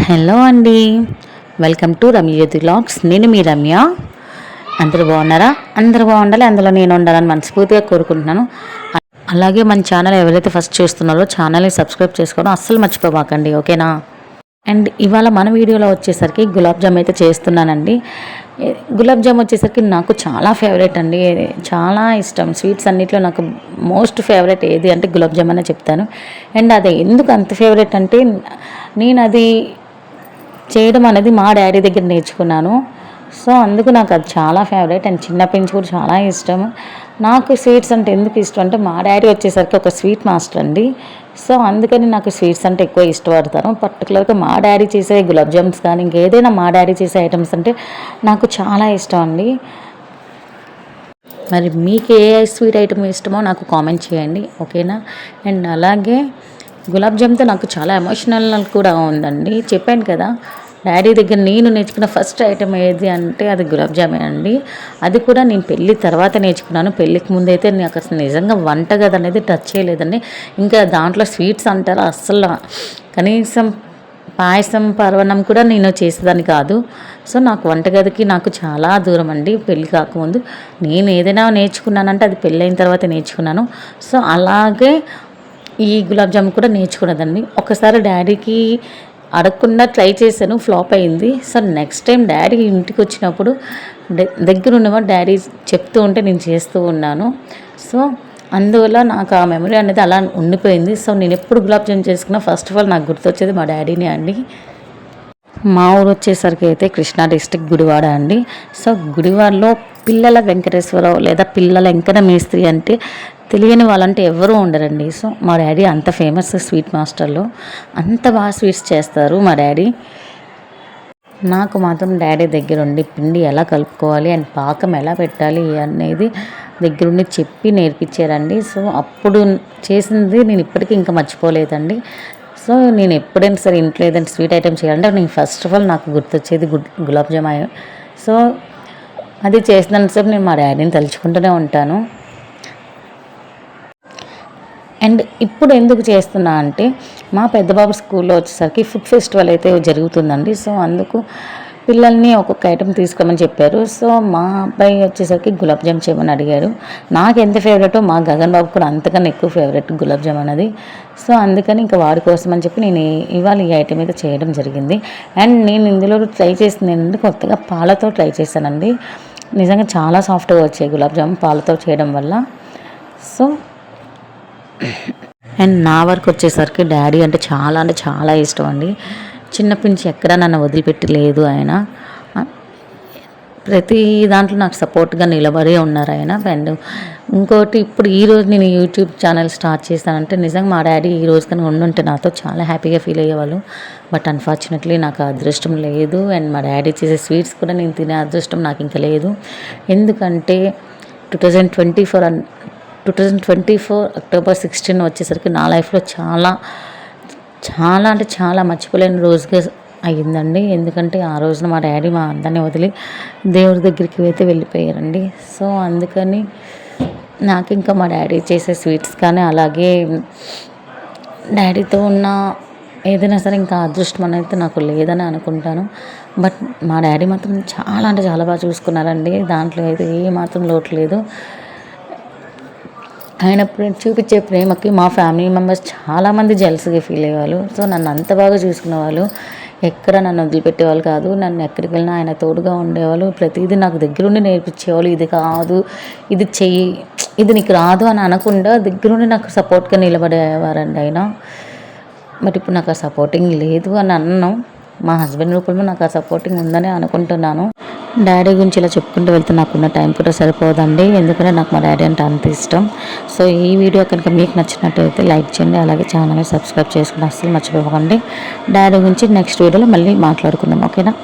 Hello అండి, welcome to రమ్యజ్యోతి vlogs. నేను మీ రమ్య. అందరూ బాగున్నారా? అందరూ బాగుండాలి, అందులో నేను ఉండాలని మనస్ఫూర్తిగా కోరుకుంటున్నాను. అలాగే మన ఛానల్ ఎవరైతే ఫస్ట్ చేస్తున్నారో ఛానల్ని సబ్స్క్రైబ్ చేసుకోవడం అస్సలు మర్చిపోబాకండి, ఓకేనా? అండ్ ఇవాళ మన వీడియోలో వచ్చేసరికి గులాబ్ జామ్ అయితే చేస్తున్నానండి. గులాబ్ జామ్ వచ్చేసరికి నాకు చాలా ఫేవరెట్ అండి, చాలా ఇష్టం. స్వీట్స్ అన్నిట్లో నాకు మోస్ట్ ఫేవరెట్ ఏది అంటే గులాబ్ జామ్ అనే చెప్తాను. అండ్ అది ఎందుకు అంత ఫేవరెట్ అంటే నేను అది చేయడం అనేది మా డాడీ దగ్గర నేర్చుకున్నాను. సో అందుకు నాకు అది చాలా ఫేవరెట్. అండ్ చిన్నప్పటి నుంచి కూడా చాలా ఇష్టం. నాకు స్వీట్స్ అంటే ఎందుకు ఇష్టం అంటే మా డాడీ వచ్చేసరికి ఒక స్వీట్ మాస్టర్ అండి. సో అందుకని నాకు స్వీట్స్ అంటే ఎక్కువ ఇష్టపడతాను. పర్టికులర్గా మా డాడీ చేసే గులాబ్ జామ్స్ కానీ ఇంకేదైనా మా డాడీ చేసే ఐటమ్స్ అంటే నాకు చాలా ఇష్టం అండి. మరి మీకు ఏ స్వీట్ ఐటమ్ ఇష్టమో నాకు కామెంట్ చేయండి, ఓకేనా? అండ్ అలాగే గులాబ్ జామ్తో నాకు చాలా ఎమోషనల్ కూడా ఉందండి. చెప్పాను కదా, డాడీ దగ్గర నేను నేర్చుకున్న ఫస్ట్ ఐటమ్ ఏది అంటే అది గులాబ్ జామే అండి. అది కూడా నేను పెళ్ళి తర్వాత నేర్చుకున్నాను. పెళ్ళికి ముందైతే నాకు అసలు నిజంగా వంటగది అనేది టచ్ చేయలేదండి. ఇంకా దాంట్లో స్వీట్స్ అంటారా, అస్సలు కనీసం పాయసం పరవన్నం కూడా నేను చేసేదాన్ని కాదు. సో నాకు వంటగదికి నాకు చాలా దూరం అండి. పెళ్ళి కాకముందు నేను ఏదైనా నేర్చుకున్నానంటే అది పెళ్ళైన తర్వాత నేర్చుకున్నాను. సో అలాగే ఈ గులాబ్ జామ్ కూడా నేర్చుకున్నదండి. ఒకసారి డాడీకి అడగకుండా ట్రై చేశాను, ఫ్లాప్ అయింది. సో నెక్స్ట్ టైం డాడీ ఇంటికి వచ్చినప్పుడు దగ్గర ఉన్నవాడు డాడీ చెప్తూ ఉంటే నేను చేస్తూ ఉన్నాను. సో అందువల్ల నాకు ఆ మెమరీ అనేది అలా ఉండిపోయింది. సో నేను ఎప్పుడు గులాబ్ జామ్ చేసుకున్నా ఫస్ట్ ఆఫ్ ఆల్ నాకు గుర్తొచ్చేది మా డాడీనే అండి. మా ఊరు వచ్చేసరికి అయితే కృష్ణా డిస్ట్రిక్ట్ గుడివాడ అండి. సో గుడివాడలో పిల్లల వెంకటేశ్వరరావు లేదా పిల్లల వెంకట మేస్త్రి అంటే తెలియని వాళ్ళంటే ఎవరూ ఉండరండి. సో మా డాడీ అంత ఫేమస్ స్వీట్ మాస్టర్లో, అంత బాగా స్వీట్స్ చేస్తారు మా డాడీ. నాకు మాత్రం డాడీ దగ్గరుండి పిండి ఎలా కలుపుకోవాలి అండ్ పాకం ఎలా పెట్టాలి అనేది దగ్గరుండి చెప్పి నేర్పించారండి. సో అప్పుడు చేసింది నేను ఇప్పటికీ ఇంకా మర్చిపోలేదండి. సో నేను ఎప్పుడైనా సరే ఇంట్లో ఏదైనా స్వీట్ ఐటెం చేయాలంటే నేను ఫస్ట్ ఆఫ్ ఆల్ నాకు గుర్తొచ్చేది గులాబ్ జామ్. సో అది చేసినంతసేపు నేను మా డాడీని తలుచుకుంటూనే ఉంటాను. అండ్ ఇప్పుడు ఎందుకు చేస్తున్నా అంటే మా పెద్దబాబు స్కూల్లో వచ్చేసరికి ఫుడ్ ఫెస్టివల్ అయితే జరుగుతుందండి. సో అందుకు పిల్లల్ని ఒక్కొక్క ఐటెం తీసుకోమని చెప్పారు. సో మా అబ్బాయి వచ్చేసరికి గులాబ్ జామ్ చేయమని అడిగారు. నాకు ఎంత ఫేవరెటో మా గగన్ బాబు కూడా అంతకన్నా ఎక్కువ ఫేవరెట్ గులాబ్ జామ్ అనేది. సో అందుకని ఇంకా వాడి కోసం అని చెప్పి నేను ఇవాళ ఈ ఐటెం అయితే చేయడం జరిగింది. అండ్ నేను ఇందులో ట్రై చేసింది ఏంటంటే కొత్తగా పాలతో ట్రై చేశానండి. నిజంగా చాలా సాఫ్ట్గా వచ్చాయి గులాబ్ జామ్ పాలతో చేయడం వల్ల. సో అండ్ నా వరకు వచ్చేసరికి డాడీ అంటే చాలా ఇష్టం అండి. చిన్నప్పటి నుంచి ఎక్కడా నన్ను వదిలిపెట్టి లేదు ఆయన. ప్రతి దాంట్లో నాకు సపోర్ట్గా నిలబడే ఉన్నారు ఆయన. అండ్ ఇంకోటి ఇప్పుడు ఈరోజు నేను యూట్యూబ్ ఛానల్ స్టార్ట్ చేశానంటే నిజంగా మా డాడీ ఈ రోజు కనుక ఉండుంటే నాతో చాలా హ్యాపీగా ఫీల్ అయ్యేవాళ్ళు. బట్ అన్ఫార్చునేట్లీ నాకు అదృష్టం లేదు. అండ్ మా డాడీ చేసే స్వీట్స్ కూడా నేను తినే అదృష్టం నాకు ఇంకా లేదు. ఎందుకంటే 2024 అక్టోబర్ 16 వచ్చేసరికి నా లైఫ్లో చాలా అంటే చాలా మర్చిపోలేని రోజుగా అయ్యిందండి. ఎందుకంటే ఆ రోజున మా డాడీ మా అందరినీ వదిలి దేవుడి దగ్గరికి అయితే వెళ్ళిపోయారండి. సో అందుకని నాకు ఇంకా మా డాడీ చేసే స్వీట్స్ కానీ అలాగే డాడీతో ఉన్న ఏదైనా సరే ఇంకా అదృష్టం అనేది నాకు లేదని అనుకుంటాను. బట్ మా డాడీ మాత్రం చాలా అంటే చాలా బాగా చూసుకున్నారండి. దాంట్లో అయితే ఏ మాత్రం లోటు లేదు. ఆయన చూపించే ప్రేమకి మా ఫ్యామిలీ మెంబర్స్ చాలామంది జెలస్గా ఫీల్ అయ్యేవాళ్ళు. సో నన్ను అంత బాగా చూసుకునేవాళ్ళు, ఎక్కడ నన్ను వదిలిపెట్టేవాళ్ళు కాదు. నన్ను ఎక్కడికి వెళ్ళినా ఆయన తోడుగా ఉండేవాళ్ళు. ప్రతిదీ నాకు దగ్గరుండి నేర్పించేవాళ్ళు. ఇది కాదు, ఇది చెయ్యి, ఇది నీకు రాదు అని అనకుండా దగ్గరుండి నాకు సపోర్ట్గా నిలబడేవారండి ఆయన. బట్ ఇప్పుడు నాకు ఆ సపోర్టింగ్ లేదు అని అన్నాను. మా హస్బెండ్ రూపంలో నాకు ఆ సపోర్టింగ్ ఉందని అనుకుంటున్నాను. డాడీ గురించి ఇలా చెప్పుకుంటూ వెళ్తే నాకున్న టైం కూడా సరిపోదండి. ఎందుకంటే నాకు మా డాడీ అంటే అంత ఇష్టం. సో ఈ వీడియో కనుక మీకు నచ్చినట్టయితే లైక్ చేయండి, అలాగే ఛానల్ని సబ్స్క్రైబ్ చేసుకుని అస్సలు మర్చిపోకండి. డాడీ గురించి నెక్స్ట్ వీడియోలో మళ్ళీ మాట్లాడుకుందాం, ఓకేనా?